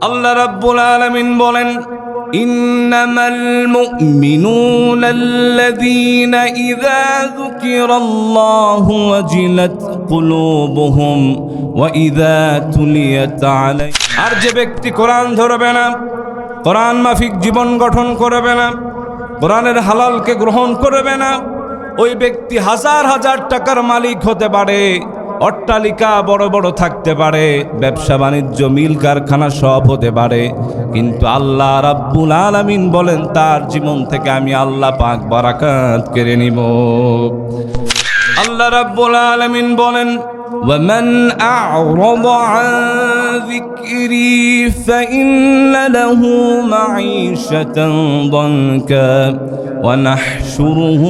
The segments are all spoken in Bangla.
আল্লাহ রাব্বুল আলামিন বলেন, ইন্নামাল মুমিনুনা আল্লাযীনা ইযা যুকিরাল্লাহু ওয়াজিলাত কুলুবুহুম ওয়া ইযা তুলিয়াত আলাইহিম। আর যে ব্যক্তি কোরআন ধরবে না, কোরআন মাফিক জীবন গঠন করবে না, কোরআনের হালালকে গ্রহণ করবে না, ওই ব্যক্তি হাজার হাজার টাকার মালিক হতে পারে, অট্টালিকা বড় বড় থাকতে পারে, ব্যবসা বাণিজ্য মিল কারখানা সব হতে পারে, কিন্তু আল্লাহ রাব্বুল আলামিন বলেন তার জীবন থেকে আমি আল্লাহ পাক বারাকাত কেড়ে নিব। আল্লাহ রাব্বুল আলামিন বলেন, وَمَنْ أَعْرَضَ عَنْ ذِكْرِي فَإِنَّ لَهُ مَعِيشَةً ضَنكًا وَنَحْشُرُهُ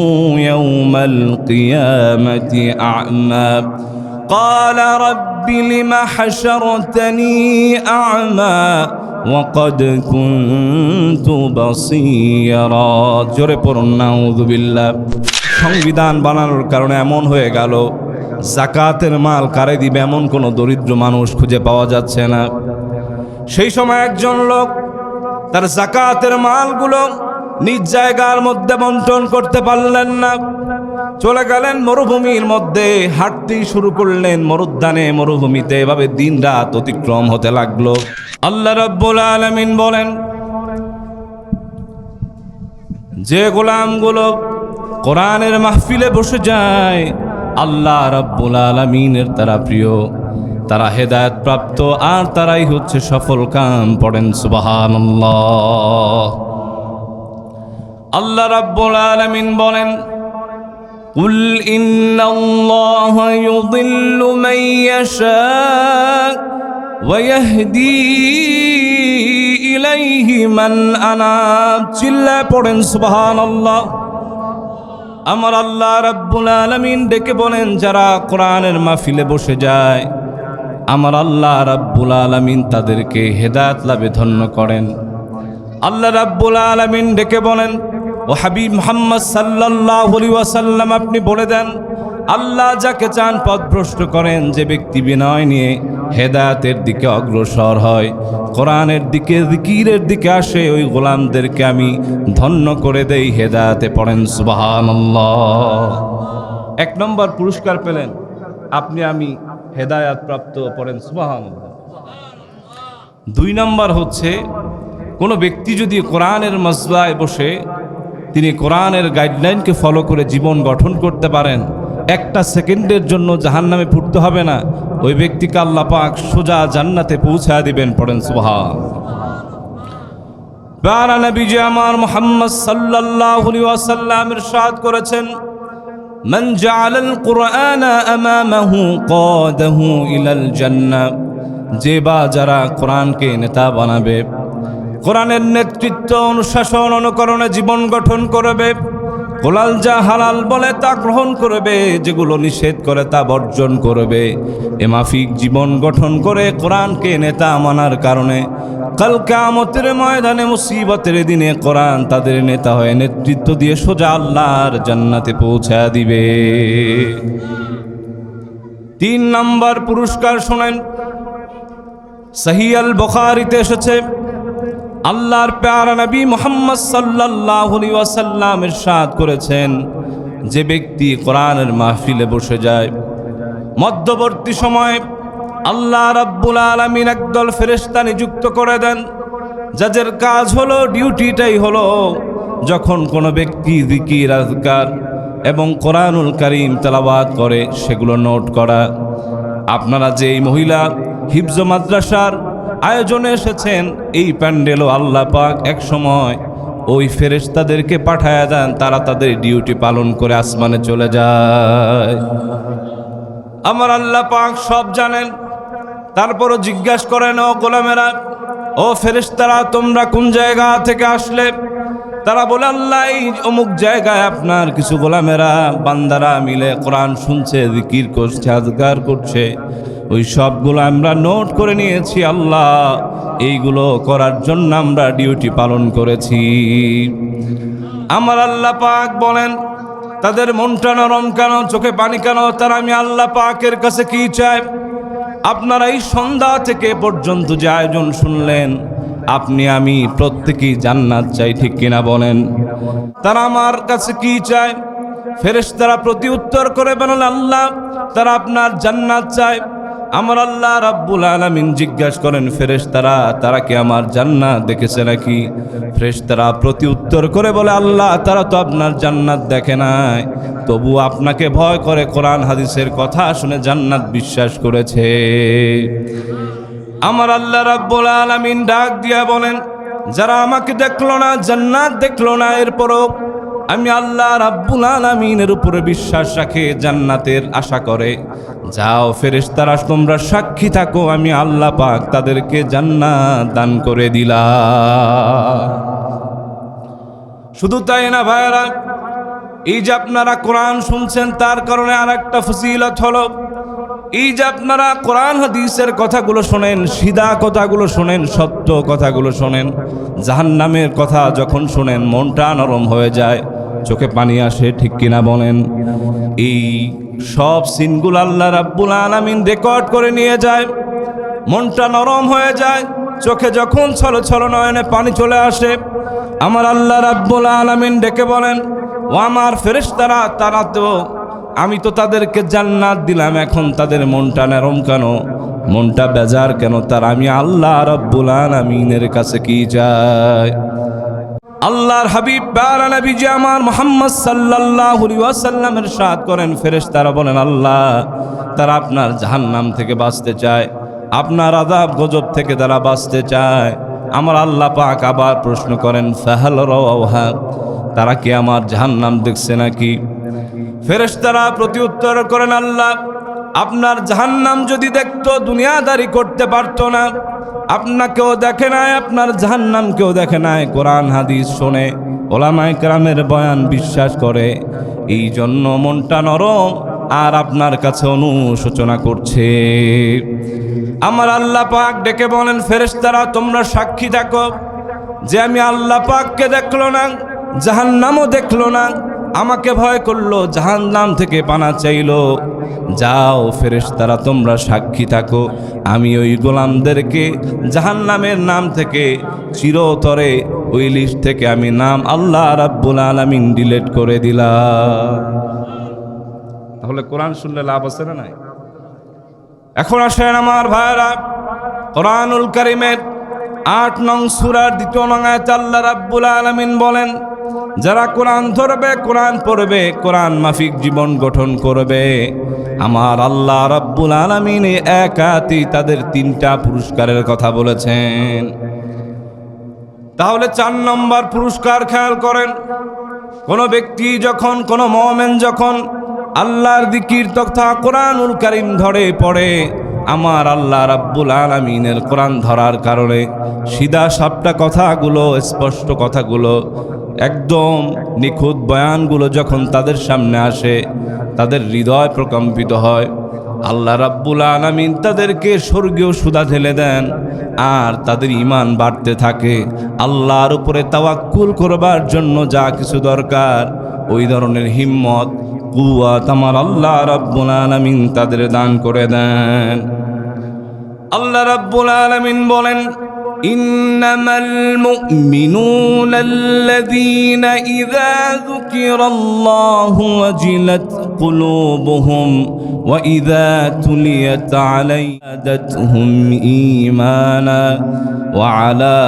يَوْمَ الْقِيَامَةِ أَعْمَى قَالَ رَبِّ لِمَ حَشَرْتَنِي أَعْمَى وَقَدْ كُنْتُ بَصِيرًا। জোরে পড়ুন নাউযু বিল্লাহ। সংবিধান বানানোর কারণে এমন হয়ে গেল, যাকাতের মাল কারে দিবে এমন কোনো দরিদ্র মানুষ খুঁজে পাওয়া যাচ্ছে না। সেই সময় একজন লোক তার যাকাতের মালগুলো নিজ জায়গার মধ্যে বন্টন করতে পারলেন না, চলে গেলেন মরুভূমির মধ্যে, হাঁটতেই শুরু করলেন মরুদ্যানে, মরুভূমিতে। এভাবে দিন রাত অতিক্রম হতে লাগলো। আল্লাহ রাব্বুল আলামিন বলেন, যে গোলামগুলো কোরআনের মাহফিলে বসে যায় আল্লাহ রাব্বুল আলামিনের তারা প্রিয়, তারা হেদায়েত প্রাপ্ত, আর তারাই হচ্ছে সফল কাম। পড়েন সুবহানাল্লাহ। আল্লাহ রাব্বুল আলামিন বলেন, কুল ইন্নাল্লাহা ইউযিল্লু মান ইয়াশা ওয়া ইয়াহদি ইলাইহি মান আনাব। চিল্লায় পড়েন সুবহানাল্লাহ। আমার আল্লাহ রাব্বুল আলামিন ডেকে বলেন, যারা কোরআনের মাহফিলে বসে যায় আমার আল্লাহ রাব্বুল আলামিন তাদেরকে হেদায়েত লাভে ধন্য করেন। আল্লাহ রাব্বুল আলামিন ডেকে বলেন, ও হাবিব মুহাম্মদ সাল্লাল্লাহু আলাইহি ওয়াসাল্লাম আপনি বলে দেন, আল্লাহ যাকে চান পথভ্রষ্ট করেন। যে ব্যক্তি বিনয় নিয়ে হেদায়েতের দিকে অগ্রসর হয়, কোরআনের দিকে, জিকিরের দিকে আসে, ওই গোলামদেরকে আমি ধন্য করে দেই হেদায়েতে। পড়েন সুবহানাল্লাহ। এক নম্বর পুরস্কার পেলেন আপনি, আমি হেদায়েত প্রাপ্ত। পড়েন সুবহানাল্লাহ। দুই নম্বর হচ্ছে, কোনো ব্যক্তি যদি কোরআনের মজলায় বসে তিনি কোরআনের গাইডলাইনকে ফলো করে জীবন গঠন করতে পারেন, একটা সেকেন্ডের জন্য জাহান্নামে পড়তে হবে না, ওই ব্যক্তিকে আল্লাহ পাক সোজা জান্নাতে পৌঁছায় দিবেন। পড়েন সুবহানাল্লাহ। প্যারা নবীজি আমার মুহাম্মদ সাল্লাল্লাহু আলাইহি ওয়াসাল্লাম ইরশাদ করেছেন, মান জাআলাল কুরআনা আমামাহু কাদাহু ইলাল জান্নাহ। যে বা যারা কোরআনকে নেতা বানাবে, কোরআনের নেতৃত্ব, অনুশাসন, অনুকরণে জীবন গঠন করবে, কোরআন যা হালাল বলে তা গ্রহণ করবে, যেগুলো নিষেধ করে তা বর্জন করবে, এ মাফিক জীবন গঠন করে কোরআনকে নেতা মানার কারণে কাল কিয়ামতের ময়দানে, মুসিবতের দিনে কোরআন তাদের নেতা হয়ে নেতৃত্ব দিয়ে সোজা আল্লাহর জান্নাতে পৌঁছায় দিবে। তিন নম্বর পুরস্কার শোনেন, সহিহ আল বুখারীতে এসেছে, আল্লাহর প্যারা নবী মুহাম্মদ সাল্লাল্লাহু আলাইহি ওয়াসাল্লাম ইরশাদ করেছেন, যে ব্যক্তি কোরআনের মাহফিলে বসে যায়, মধ্যবর্তী সময়ে আল্লাহ রাব্বুল আলামিন একদল ফেরেশতা নিযুক্ত করে দেন, যাদের কাজ হলো, ডিউটিটাই হলো, যখন কোনো ব্যক্তি জিকির, আযকার এবং কোরআনুল কারীম তেলাওয়াত করে সেগুলো নোট করা। আপনারা যে এই মহিলা হিফজ মাদ্রাসার আয়োজনে এসেছেন, এই প্যান্ডেলও আল্লাহ পাক এক সময় ওই ফেরেশতাদেরকে পাঠায়া দেন, তারা তাদের ডিউটি পালন করে আসমানে চলে যায়। আমার আল্লাহ পাক সব জানেন, তারপরও জিজ্ঞাসা করেন, ও গোলামেরা, ও ফেরেশতারা, তোমরা কোন জায়গা থেকে আসলে? তারা বলে, আল্লাহ এই অমুক জায়গায় আপনার কিছু গোলামেরা, বান্দারা মিলে কোরআন শুনছে, জিকির করছে, আযকার করছে, ওই সবগুলো আমরা নোট করে নিয়েছি আল্লাহ, এইগুলো করার জন্য আমরা ডিউটি পালন করেছি। আমার আল্লাহ পাক বলেন, তাদের মনটা নরম কেন, চোখে পানি কেন? তারা আমি আল্লাহ পাকের কাছে কি চায়? আপনারা এই সন্ধ্যা থেকে পর্যন্ত যে আয়োজন শুনলেন, আপনি আমি প্রত্যেকেই জান্নাত চাই, ঠিক কিনা বলেন? তারা আমার কাছে কি চায়? ফেরেশতারা প্রতি উত্তর করে বলেন, আল্লাহ, তারা আপনার জান্নাত চায়। আমার আল্লাহ রাব্বুল আলামিন জিজ্ঞাসা করেন, ফেরেশতারা তারা কি আমার জান্নাত দেখেছে নাকি? ফেরেশতারা প্রতি উত্তর করে বলে, আল্লাহ, তারা তো আপনার জান্নাত দেখে নাই, তবু আপনাকে ভয় করে কোরআন হাদিসের কথা শুনে জান্নাত বিশ্বাস করেছে। আমার আল্লাহ রাব্বুল আলামিন ডাক দিয়া বলেন, যারা আমাকে দেখলো না, জান্নাত দেখলো না, এরপরও আমি আল্লাহ রাব্বুল আলামিনের উপরে বিশ্বাস রাখে, জান্নাতের আশা করে, যাও ফেরেশতারা তোমরা সাক্ষী থাকো, আমি আল্লাহ পাক তাদেরকে জান্নাত দান করে দিলাম। শুধু তাই না ভাইরা, এই যে আপনারা কোরআন শুনছেন, তার কারণে আর একটা ফজিলত হলো, এই যে আপনারা কোরআন হাদিসের কথাগুলো শোনেন, সিধা কথাগুলো শোনেন, সত্য কথাগুলো শোনেন, জাহান্নামের কথা যখন শোনেন মনটা নরম হয়ে যায়, চোখে পানি আসে, ঠিক কিনা বলেন? এই সব সিনগুলো আল্লাহ রাব্বুল আলামিন রেকর্ড করে নিয়ে যায়, মনটা নরম হয়ে যায়, চোখে যখন ছলো ছলো নয়নে পানি চলে আসে, আমার আল্লাহ রাব্বুল আলামিন ডেকে বলেন, ও আমার ফেরেশতারা, তারা তো, আমি তো তাদেরকে জান্নাত দিলাম, এখন তাদের মনটা নরম কেন, মনটা বেজার কেন? তার আমি আল্লাহ রাব্বুল আলামিনের কাছে কি চাই? আল্লাহর হাবিব প্যারা নবীজি আমার মুহাম্মদ সাল্লাল্লাহু আলাইহি ওয়াসাল্লাম ইরশাদ করেন, ফেরেশতারা বলেন, আল্লাহ, তারা আপনার জাহান্নাম থেকে বাঁচতে চায়, আপনার আযাব গজব থেকে তারা বাঁচতে চায়। আমার আল্লাহ পাক আবার প্রশ্ন করেন, ফাহাল রাওহা, তারা কি আমার জাহান্নাম দেখছে নাকি? ফেরেশতারা প্রতি উত্তর করেন, আল্লাহ, আপনার জাহান্নাম যদি দেখতো দুনিয়াদারি করতে পারতো না, আপনাকেও দেখে নাই, আপনার জাহান্নামকেও দেখে নাই, কোরআন হাদিস শোনে, ওলামায়ে কেরামের বয়ান বিশ্বাস করে, এই জন্য মনটা নরম আর আপনার কাছে অনুশোচনা করছে। আমার আল্লাহ পাক ডেকে বলেন, ফেরেশতারা তোমরা সাক্ষী থাকো যে আমি আল্লাহ পাককে দেখলো না, জাহান্নামও দেখলো না, আমাকে ভয় করলো, জাহান্নাম থেকে পানা চাইলো। যাও ফেরেশতারা তোমরা সাক্ষী থাকো, আমি ওই গোলামদেরকে জাহান্নামের নাম থেকে চিরতরে ওই লিস্ট থেকে আমি নাম আল্লাহ রাব্বুল আলামিন ডিলিট করে দিলাম। তাহলে কোরআন শুনলে লাভ আছে না নাই? এখন আসেন আমার ভাইরা, কোরআনুল কারীমের 8 নং সূরার 2 নং আয়াতে আল্লাহ রাব্বুল আলামিন বলেন, যারা কোরআন ধরবে, কোরআন পড়বে, কোরআন মাফিক জীবন গঠন করবে, আমার আল্লাহ রাব্বুল আলামিন একাতি তাদের 3টা পুরস্কারের কথা বলেছেন। তাহলে 4 নম্বর পুরস্কার খেয়াল করেন, কোন ব্যক্তি যখন, কোন মুমিন যখন আল্লাহর জিকির তথা কোরআনুল কারীম ধরে পড়ে, আমার আল্লাহ রাব্বুল আলামিনের কোরআন ধরার কারণে সিধা সাপটা কথাগুলো, স্পষ্ট কথাগুলো, একদম নিখুঁত বয়ানগুলো যখন তাদের সামনে আসে, তাদের হৃদয় প্রকম্পিত হয়। আল্লাহ রাব্বুল আলামিন তাদেরকে স্বর্গীয় সুধা ঢেলে দেন আর তাদের ঈমান বাড়তে থাকে। আল্লাহর উপরে তাওয়াক্কুল করবার জন্য যা কিছু দরকার, ওই ধরনের হিম্মত, কুওয়াত আমার আল্লাহ রাব্বুল আলামিন তাদের দান করে দেন। আল্লাহ রাব্বুল আলামিন বলেন, ইন্নামাল মুমিনুনা আল্লাযীনা ইযা যুকিরাল্লাহু ওয়াজিলাত কুলুবুহুম ওয়া ইযা তুলিয়াত আলাইহিম যাদাতহুম ঈমানা ওয়া আলা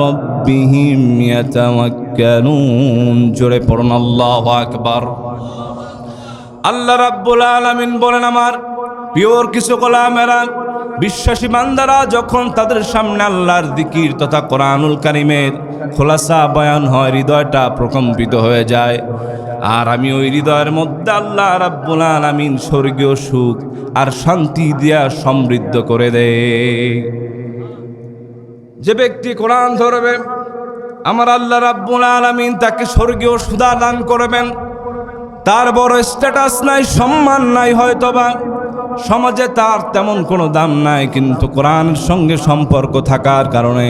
রাব্বিহিম ইয়াতাওয়াক্কালুন। জোরে পড়ুন আল্লাহু আকবার। আল্লাহ রাব্বুল আলামিন বলেন, আমার পিওর কিছু গোলামেরা, বিশ্বাসী বান্দারা যখন তাদের সামনে আল্লাহর জিকির তথা কোরআনুল কারীমের খোলাসা বয়ান হয়, হৃদয়টা প্রকম্পিত হয়ে যায়, আর আমি ওই হৃদয়ের মধ্যে আল্লাহ রাব্বুল আলামিন স্বর্গীয় সুখ আর শান্তি দিয়া সমৃদ্ধ করে দেয়। যে ব্যক্তি কোরআন ধরবে, আমার আল্লাহ রাব্বুল আলামিন তাকে স্বর্গীয় সুধা দান করবেন। তার বড় স্ট্যাটাস নাই, সম্মান নাই, হয়তোবা সমাজে তার তেমন কোনো দাম নাই, কিন্তু কোরআনের সঙ্গে সম্পর্ক থাকার কারণে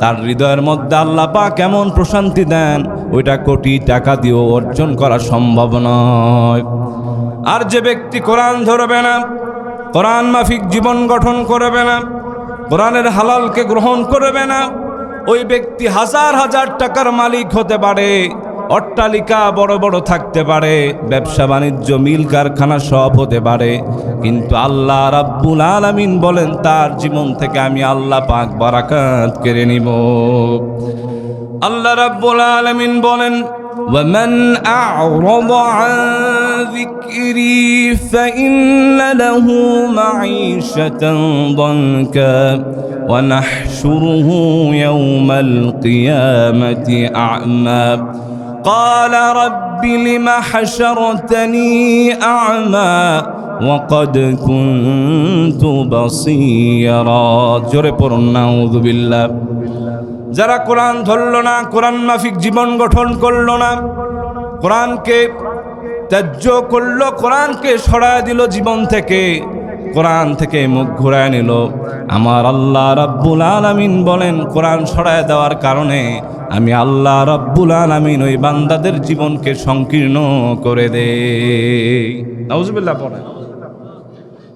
তার হৃদয়ের মধ্যে আল্লাহ পাক এমন প্রশান্তি দেন, ওইটা কোটি টাকা দিয়েও অর্জন করা সম্ভব নয়। আর যে ব্যক্তি কোরআন ধরবে না, কোরআন মাফিক জীবন গঠন করবে না, কোরআনের হালালকে গ্রহণ করবে না, ওই ব্যক্তি হাজার হাজার টাকার মালিক হতে পারে, অট্টালিকা বড় বড় থাকতে পারে, ব্যবসা বাণিজ্য মিল কারখানা সব হতে পারে, কিন্তু আল্লাহ রাব্বুল আলামিন বলেন তার জীবন থেকে আমি আল্লাহ পাক বারাকাত কেড়ে নিব। আল্লাহ রাব্বুল আলামিন বলেন وَمَنْ أَعْرَضَ عَنْ ذِكْرِي فَإِنَّ لَهُ مَعِيشَةً ضَنكًا وَنَحْشُرُهُ يَوْمَ الْقِيَامَةِ أَعْمَى قَالَ رَبِّ لِمَ حَشَرْتَنِي أَعْمَى وَقَدْ كُنْتُ بَصِيرًا জোরে পড়ুন নাউযুবিল্লাহ। যারা কোরআন ধরল না, কোরআন মাফিক জীবন গঠন করল না, কোরআনকে ত্যায্য করলো, কোরআনকে সরায় দিল জীবন থেকে, কোরআন থেকে মুখ ঘুরায় নিল, আমার আল্লাহ রাব্বুল আলামিন বলেন কোরআন সরায় দেওয়ার কারণে আমি আল্লাহ রাব্বুল আলামিন ওই বান্দাদের জীবনকে সংকীর্ণ করে দেই। নাউযুবিল্লাহ পড়েন।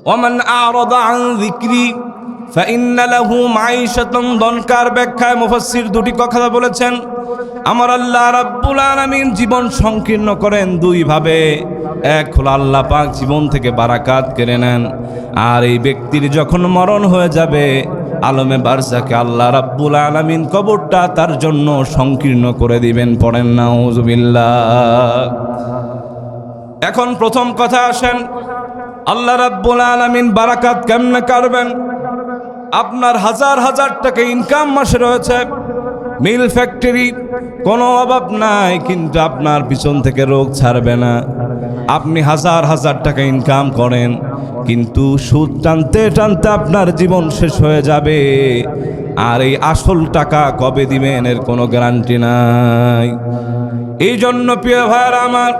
ওয়ামান আ'রাদা আন যিকরি ফাইন্না লাহু মাঈশাতান দনকার ব্যাখ্যায় মুফাসসির দুটি কথা বলেছেন। আমার আল্লাহ রাব্বুল আলামিন জীবন সংকীর্ণ করেন দুই ভাবে। এক হলো আল্লাহ পাক জীবন থেকে বারাকাত কেড়ে নেন, আর এই ব্যক্তির যখন মরণ হয়ে যাবে আলমে বারজাকে আল্লাহ রাব্বুল আলামিন কবরটা তার জন্য সংকীর্ণ করে দিবেন। পড়েন নাউযুবিল্লাহ। এখন প্রথম কথা আসেন, আল্লাহ রাব্বুল আলামিন বারাকাত কেমনে করবেন? আপনার হাজার হাজার টাকা ইনকাম মাসে রয়েছে, মিল ফ্যাক্টরি, কোনো অভাব নাই, কিন্তু আপনার পিছন থেকে রোগ ছাড়বে না। আপনি হাজার হাজার টাকা ইনকাম করেন, কিন্তু সুদ টানতে টানতে আপনার জীবন শেষ হয়ে যাবে, আর এই আসল টাকা কবে দিবেন এর কোনো গ্যারান্টি নাই। এই জন্য প্রিয় ভাইয়েরা আমার,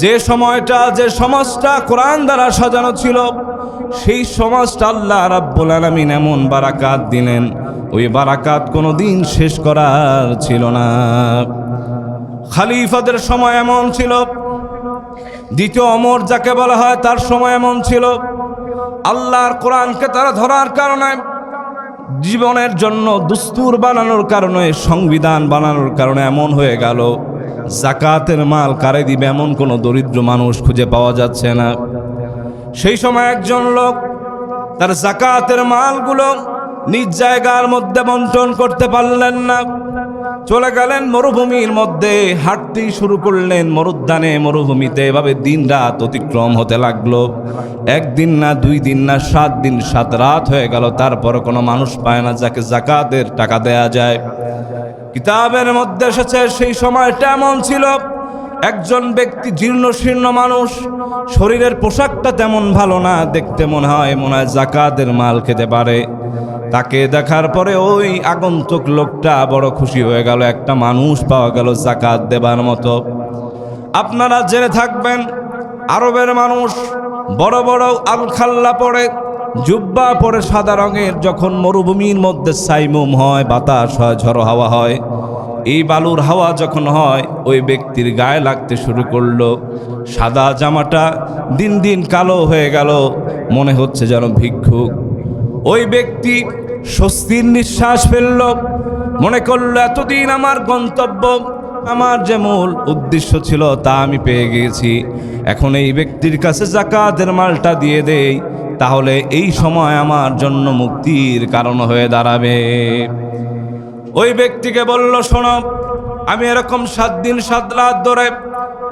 যে সময়টা যে সমাজটা কোরআন দ্বারা সাজানো ছিল, সেই সমাজটা আল্লাহ রাব্বুল আলামিন এমন বারাকাত দিলেন, ওই বারাকাত কোনো দিন শেষ করার ছিল না। খলিফাদের সময় এমন ছিল, দ্বিতীয় ওমর যাকে বলা হয় তার সময় এমন ছিল। আল্লাহর কোরআনকে তারা ধরার কারণে, জীবনের জন্য দুস্তুর বানানোর কারণে, সংবিধান বানানোর কারণে এমন হয়ে গেল যাকাতের মাল কারে দিবে এমন কোনো দরিদ্র মানুষ খুঁজে পাওয়া যাচ্ছে না। সেই সময় একজন লোক তার যাকাতের মালগুলো নিজ জায়গার মধ্যে বন্টন করতে পারলেন না, চলে গেলেন মরুভূমির মধ্যে, হাঁটতেই শুরু করলেন মরুদ্যানে, মরুভূমিতে। এভাবে দিন রাত অতিক্রম হতে লাগলো। একদিন না, 2 দিন না, 7 দিন 7 রাত হয়ে গেল, তারপর কোনো মানুষ পায় না যাকে যাকাতের টাকা দেয়া যায়। কিতাবের মধ্যে এসেছে সেই সময়টা এমন ছিল, একজন ব্যক্তি জীর্ণ শীর্ণ মানুষ, শরীরের পোশাকটা তেমন ভালো না, দেখতে মনে হয় যাকাতের মাল খেতে পারে। তাকে দেখার পরে ওই আগন্তুক লোকটা বড় খুশি হয়ে গেল, একটা মানুষ পাওয়া গেল যাকাত দেবার মতো। আপনারা জেনে থাকবেন, আরবের মানুষ বড় বড় আলখাল্লা পরে, জুব্বা পরে সাদা রঙের, যখন মরুভূমির মধ্যে সাইমুম হয়, বাতাস হয়, ঝড়ো হাওয়া হয়, এই বালুর হাওয়া যখন হয় ওই ব্যক্তির গায়ে লাগতে শুরু করলো। সাদা জামাটা দিন দিন কালো হয়ে গেল, মনে হচ্ছে যেন ভিক্ষুক। ওই ব্যক্তি স্বস্তির নিঃশ্বাস ফেলল, মনে করল এতদিন আমার গন্তব্য, আমার যে মূল উদ্দেশ্য ছিল তা আমি পেয়ে গিয়েছি। এখন এই ব্যক্তির কাছে যাকাতের মালটা দিয়ে দেই, তাহলে এই সময় আমার জন্য মুক্তির কারণ হয়ে দাঁড়াবে। ওই ব্যক্তিকে বলল, শোনো, আমি এরকম 7 দিন 7 রাত ধরে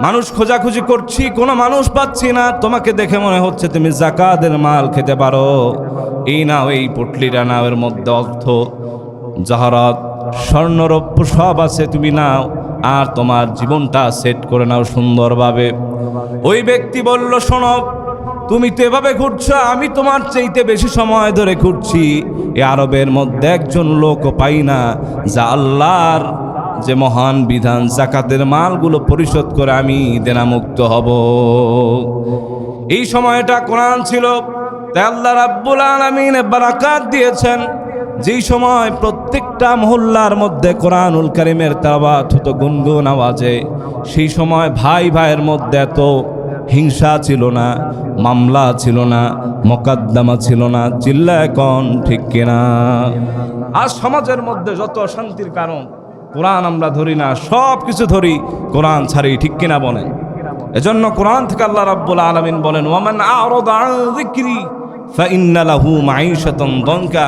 মানুষ খোঁজাখুঁজি করছি, কোনো মানুষ পাচ্ছি না। তোমাকে দেখে মনে হচ্ছে তুমি যাকাতের মাল খেতে পারো, এই নাও, এই পটলিটা নাও, এর মধ্যে অর্থ জাহরাত স্বর্ণরৌপ্য সব আছে, তুমি নাও, আর তোমার জীবনটা সেট করে নাও সুন্দরভাবে। ওই ব্যক্তি বলল, শোনো, তুমি তো এভাবে ঘুরছো, আমি তোমার চাইতে বেশি সময় ধরে ঘুরছি। এ আরবের মধ্যে একজন লোকও পাই না যা আল্লাহর যে মহান বিধান যাকাতের মালগুলো পরিশোধ করে আমি দেনামুক্ত হব। এই সময়টা কোরআন ছিল, তাই আল্লাহ রাব্বুল আলামিন বারাকাত দিয়েছেন। যেই সময় প্রত্যেকটা মহল্লার মধ্যে কোরআনুল কারীমের তেলাওয়াত হতো গুনগুন আওয়াজে, সেই সময় ভাই ভাইয়ের মধ্যে এত হিংসা ছিল না, মামলা ছিল না, মোকদ্দমা ছিল না। চিল্লায় কোন ঠিক কিনা? আজ সমাজের মধ্যে যত অশান্তির কারণ, কোরআন আমরা ধরি না, সব কিছু ধরি, কোরআন ছাড়ি। ঠিক কিনা বলেন? এজন্য কোরআন থেকে আল্লাহ রাব্বুল আলামিন বলেন, ওয়ামান আ'রাদা আন যিকরি ফাইন্না লাহু মাঈশাতান দানকা।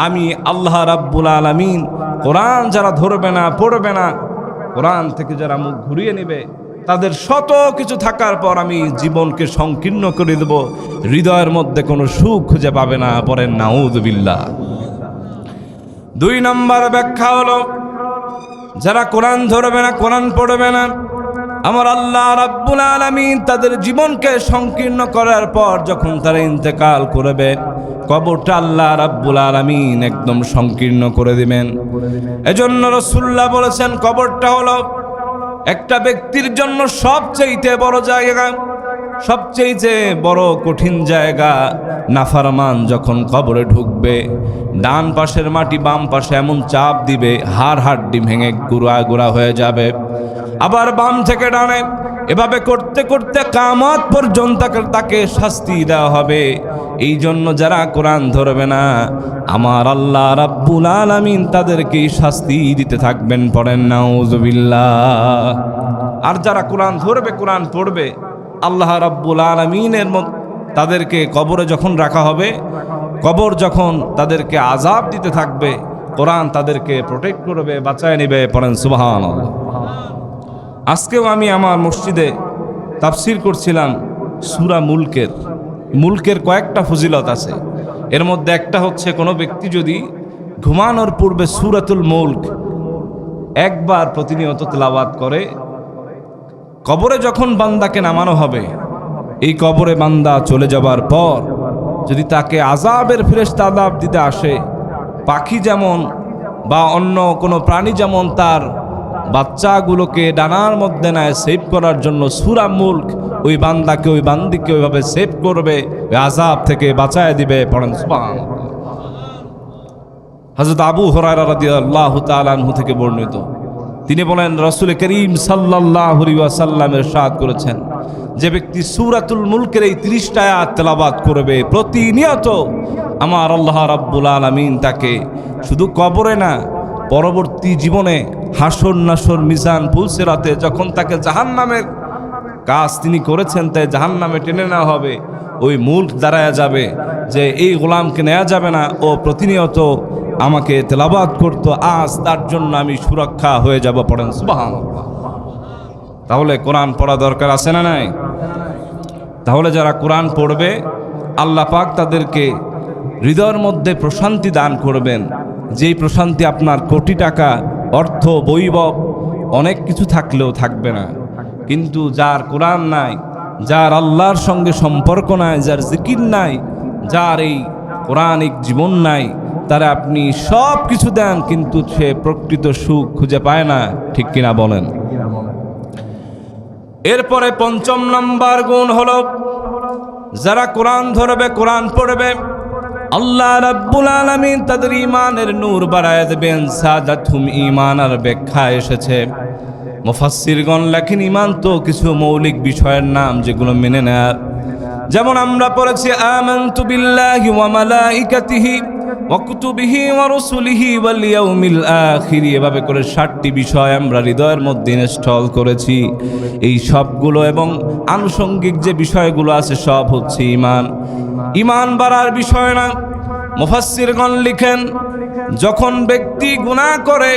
আমি আল্লাহ রাব্বুল আলামিন কোরআন যারা ধরবে না, পড়বে না, কোরআন থেকে যারা মুখ ঘুরিয়ে নেবে, তাদের শত কিছু থাকার পর আমি জীবনকে সংকীর্ণ করে দেব, হৃদয়ের মধ্যে কোনো সুখ খুঁজে পাবে না। পড়েন নাউযুবিল্লাহ। 2 নম্বর ব্যাখ্যা হলো, যারা কোরআন ধরবে না, কোরআন পড়বে না, আমার আল্লাহ রাব্বুল আলামিন তাদের জীবনকে সংকীর্ণ করার পর যখন তারা ইন্তেকাল করবে, কবরটা আল্লাহ রাব্বুল আলামিন একদম সংকীর্ণ করে দিবেন। এজন্য রাসূলুল্লাহ বলেছেন, কবরটা হলো একটা ব্যক্তির জন্য সবচেয়ে বড় জায়গা, সবচেয়ে বড় কঠিন জায়গা। নাফরমান যখন কবরে ঢুকবে, ডান পাশের মাটি বাম পাশে এমন চাপ দিবে, হাড় হাড্ডি ভেঙে গুঁড়া গুঁড়া হয়ে যাবে। আবার বাম থেকে ডানে, এভাবে করতে করতে কিয়ামত পর্যন্ত তাকে শাস্তি দেওয়া হবে। এই জন্য যারা কোরআন ধরবে না, আমার আল্লাহ রাব্বুল আলামিন তাদেরকে শাস্তি দিতে থাকবেন। পড়েন নাউযুবিল্লাহ। আর যারা কোরআন ধরবে, কোরআন পড়বে, আল্লাহ রাব্বুল আলামিনের তাদেরকে কবরে যখন রাখা হবে, কবর যখন তাদেরকে আযাব দিতে থাকবে, কোরআন তাদেরকে প্রোটেক্ট করবে, বাঁচায় নেবে। পড়েন সুবহানাল্লাহ। আজকেও আমি আমার মসজিদে তাফসীর করছিলাম সূরা মুলকের কয়েকটা ফজিলত আছে। এর মধ্যে একটা হচ্ছে, কোনো ব্যক্তি যদি ঘুমানোর পূর্বে সূরাতুল মুলক একবার প্রতিনিয়ত তেলাওয়াত করে, কবরে যখন বান্দাকে নামানো হবে, এই কবরে বান্দা চলে যাবার পর যদি তাকে আযাবের ফেরেশতা আযাব দিতে আসে, পাখি যেমন বা অন্য কোনো প্রাণী যেমন তার বাচ্চাগুলোকে ডানার মধ্যে নেয় সেভ করার জন্য, সূরা মুলক ওই বান্দাকে, ওই বান্দিকে ওইভাবে সেভ করবে, ওই আযাব থেকে বাঁচায় দিবে। পড়েন সুবহানাল্লাহ। হযরত আবু হুরায়রা রাদিয়াল্লাহু তাআলা আনহু থেকে বর্ণিত, তিনি বলেন, রাসূল করিম সাল্লাল্লাহু আলাইহি ওয়াসাল্লাম ইরশাদ করেছেন, যে ব্যক্তি সূরাতুল মুলকের এই 30টা আয়াত তেলাওয়াত করবে প্রতিনিয়ত, আমার আল্লাহ রাব্বুল আলামিন তাকে শুধু কবরে না, পরবর্তী জীবনে হাসর নাসর মিজান পুলসিরাতে যখন তাকে জাহান্নামের কাজ তিনি করেছেন তাই জাহান্নামে টেনে নেওয়া হবে, ওই মুলক দাঁড়ায়া যাবে যে এই গোলামকে নেওয়া যাবে না, ও প্রতিনিয়ত আমাকে তেলাওয়াত করতো, আজ তার জন্য আমি সুরক্ষা হয়ে যাব। পড়েন সুবহানাল্লাহ। তাহলে কোরআন পড়া দরকার আছে না নাই? তাহলে যারা কোরআন পড়বে, আল্লাহ পাক তাদেরকে হৃদয়ের মধ্যে প্রশান্তি দান করবেন, যেই প্রশান্তি আপনার কোটি টাকা অর্থ বৈভব অনেক কিছু থাকলেও থাকবে না। কিন্তু যার কোরআন নাই, যার আল্লাহর সঙ্গে সম্পর্ক নাই, যার জিকির নাই, যার এই কোরআনিক জীবন নাই, তারা আপনি সব কিছু দেন কিন্তু সে প্রকৃত সুখ খুঁজে পায় না। ঠিক কিনা বলেন? এরপরে 5 নম্বর গুণ হলো, যারা কোরআন ধরবে, কোরআন পড়বে, আল্লাহ রাব্বুল আলামিন তাদের ঈমানের নূর বাড়ায় দেবেন। সাদাতুম ঈমান আর ব্যাখ্যা এসেছে, মুফাসসিরগণ লেখেন, ঈমান তো কিছু মৌলিক বিষয়ের নাম যেগুলো মেনে নেয়। যেমন আমরা পড়েছি, আমানতু বিল্লাহি ওয়া মালাইকাতিহি ওয়া কুতুবিহি ওয়া রাসূলিহি ওয়াল ইয়াউমিল আখির। এভাবে করে 7টি বিষয় আমরা হৃদয়ের মধ্যে ইনস্টল করেছি। এই সবগুলো এবং আনুষঙ্গিক যে বিষয়গুলো আছে সব হচ্ছে ঈমান। ঈমান বাড়ার বিষয় না। মুফাসসিরগণ লিখেন, যখন ব্যক্তি গুনাহ করে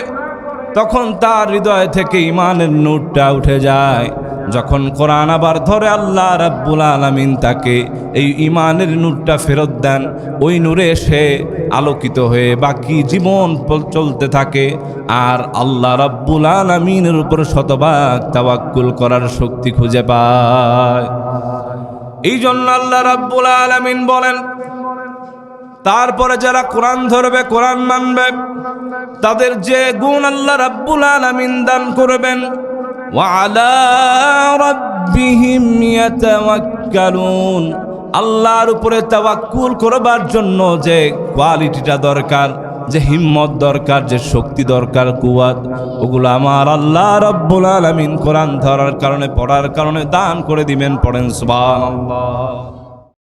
তখন তার হৃদয় থেকে ঈমানের নূরটা উঠে যায়। যখন কোরআন আবার ধরে, আল্লাহ রাব্বুল আলামিন তাকে এই ঈমানের নূরটা ফেরত দেন। ওই নূরে সে আলোকিত হয়ে বাকি জীবন চলতে থাকে, আর আল্লাহ রাব্বুল আলামিনের উপর শতভাগ তাওয়াক্কুল করার শক্তি খুঁজে পায়। এই জন্য আল্লাহ রাব্বুল আলামিন বলেন, তারপরে যারা কোরআন ধরবে, কোরআন মানবে, তাদের যে গুণ আল্লাহ রাব্বুল আলামিন দান করবেন, ওয়া আলা রাব্বিহিম ইয়াতাওয়াক্কালুন। আল্লাহর উপরে তাওয়াক্কুল করবার জন্য যে কোয়ালিটিটা দরকার, যে হিম্মত দরকার, যে শক্তি দরকার, কুওয়াত, ওগুলো আমার আল্লাহ রাব্বুল আলামিন কোরআন ধরার কারণে, পড়ার কারণে দান করে দিবেন। পড়েন সুবহানাল্লাহ।